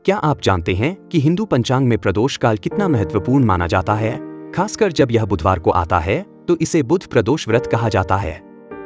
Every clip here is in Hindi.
क्या आप जानते हैं कि हिंदू पंचांग में प्रदोष काल कितना महत्वपूर्ण माना जाता है? खासकर जब यह बुधवार को आता है तो इसे बुध प्रदोष व्रत कहा जाता है।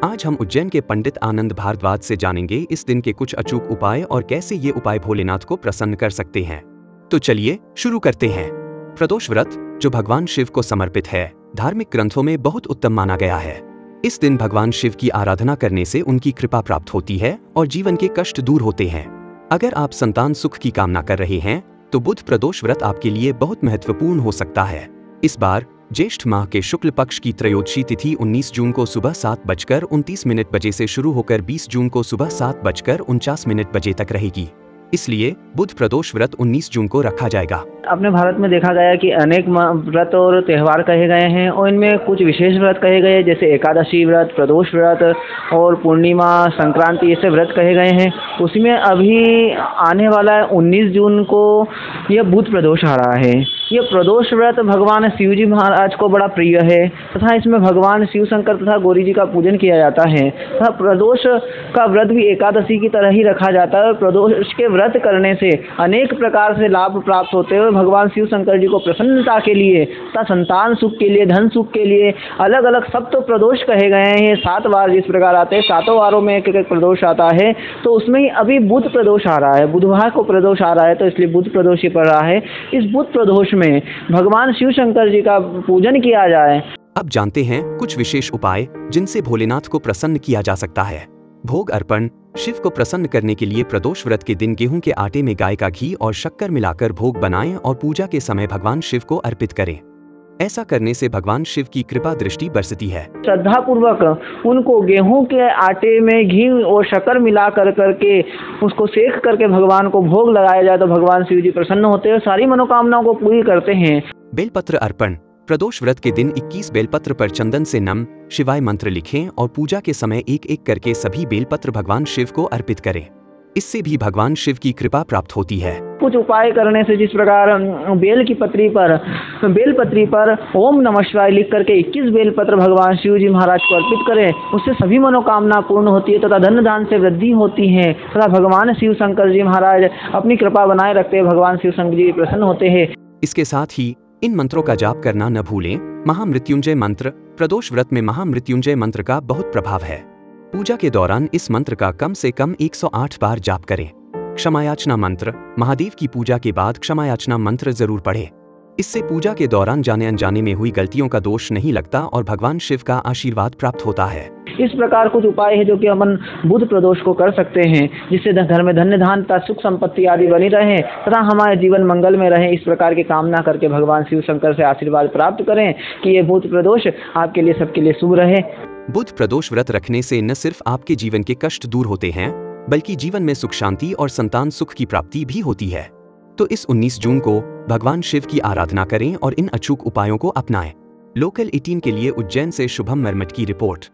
आज हम उज्जैन के पंडित आनंद भारद्वाज से जानेंगे इस दिन के कुछ अचूक उपाय और कैसे ये उपाय भोलेनाथ को प्रसन्न कर सकते हैं। तो चलिए शुरू करते हैं। प्रदोष व्रत, जो भगवान शिव को समर्पित है, धार्मिक ग्रंथों में बहुत उत्तम माना गया है। इस दिन भगवान शिव की आराधना करने से उनकी कृपा प्राप्त होती है और जीवन के कष्ट दूर होते हैं। अगर आप संतान सुख की कामना कर रहे हैं तो बुध प्रदोष व्रत आपके लिए बहुत महत्वपूर्ण हो सकता है। इस बार ज्येष्ठ माह के शुक्ल पक्ष की त्रयोदशी तिथि 19 जून को सुबह 7:29 बजे से शुरू होकर 20 जून को सुबह 7:49 बजे तक रहेगी। इसलिए बुध प्रदोष व्रत 19 जून को रखा जाएगा। अपने भारत में देखा गया कि अनेक व्रत और त्यौहार कहे गए हैं और इनमें कुछ विशेष व्रत कहे गए, जैसे एकादशी व्रत, प्रदोष व्रत और पूर्णिमा, संक्रांति, ऐसे व्रत कहे गए हैं। उसमें अभी आने वाला है 19 जून को यह बुध प्रदोष आ रहा है। यह प्रदोष व्रत भगवान शिव जी महाराज को बड़ा प्रिय है तथा इसमें भगवान शिव शंकर तथा गौरी जी का पूजन किया जाता है तथा प्रदोष का व्रत भी एकादशी की तरह ही रखा जाता है। प्रदोष के व्रत करने से अनेक प्रकार से लाभ प्राप्त होते हुए भगवान शिव शंकर जी को प्रसन्नता के लिए तथा संतान सुख के लिए, धन सुख के लिए अलग अलग सप्त प्रदोष कहे गए हैं। 7 बार जिस प्रकार आते हैं, 7 वारों में एक एक प्रदोष आता है, तो उसमें ही अभी बुध प्रदोष आ रहा है। बुधवार को प्रदोष आ रहा है तो इसलिए बुध प्रदोष ही पड़ रहा है। इस बुध प्रदोष में भगवान शिव शंकर जी का पूजन किया जाए। अब जानते हैं कुछ विशेष उपाय जिनसे भोलेनाथ को प्रसन्न किया जा सकता है। भोग अर्पण। शिव को प्रसन्न करने के लिए प्रदोष व्रत के दिन गेहूं के आटे में गाय का घी और शक्कर मिलाकर भोग बनाएं और पूजा के समय भगवान शिव को अर्पित करें। ऐसा करने से भगवान शिव की कृपा दृष्टि बरसती है। श्रद्धा पूर्वक उनको गेहूं के आटे में घी और शक्कर मिला करके उसको सेक करके भगवान को भोग लगाया जाए तो भगवान शिव जी प्रसन्न होते हैं, सारी मनोकामनाओं को पूरी करते हैं। बेलपत्र अर्पण। प्रदोष व्रत के दिन 21 बेलपत्र पर चंदन से नम शिवाय मंत्र लिखें और पूजा के समय एक एक करके सभी बेलपत्र भगवान शिव को अर्पित करें। इससे भी भगवान शिव की कृपा प्राप्त होती है। कुछ उपाय करने से, जिस प्रकार बेलपत्री पर ओम नमः शिवाय लिख करके 21 बेलपत्र भगवान शिव जी महाराज को अर्पित करें, उससे सभी मनोकामना पूर्ण होती है तथा धन दान से वृद्धि होती है तथा भगवान शिव शंकर जी महाराज अपनी कृपा बनाए रखते हैं, भगवान शिव शंकर जी प्रसन्न होते हैं। इसके साथ ही इन मंत्रों का जाप करना न भूलें। महामृत्युंजय मंत्र। प्रदोष व्रत में महामृत्युंजय मंत्र का बहुत प्रभाव है। पूजा के दौरान इस मंत्र का कम से कम 108 बार जाप करें। क्षमायाचना मंत्र। महादेव की पूजा के बाद क्षमायाचना मंत्र जरूर पढ़ें। इससे पूजा के दौरान जाने अनजाने में हुई गलतियों का दोष नहीं लगता और भगवान शिव का आशीर्वाद प्राप्त होता है। इस प्रकार कुछ उपाय है जो कि हम बुध प्रदोष को कर सकते हैं, जिससे घर में धन्य धान तथा सुख संपत्ति आदि बनी रहे तथा हमारे जीवन मंगल में रहे। इस प्रकार की कामना करके भगवान शिव शंकर से आशीर्वाद प्राप्त करें कि ये बुध प्रदोष आपके लिए, सबके लिए शुभ रहे। बुध प्रदोष व्रत रखने से न सिर्फ आपके जीवन के कष्ट दूर होते हैं बल्कि जीवन में सुख शांति और संतान सुख की प्राप्ति भी होती है। तो इस 19 जून को भगवान शिव की आराधना करें और इन अचूक उपायों को अपनाएं। लोकल 18 के लिए उज्जैन से शुभम मरमट की रिपोर्ट।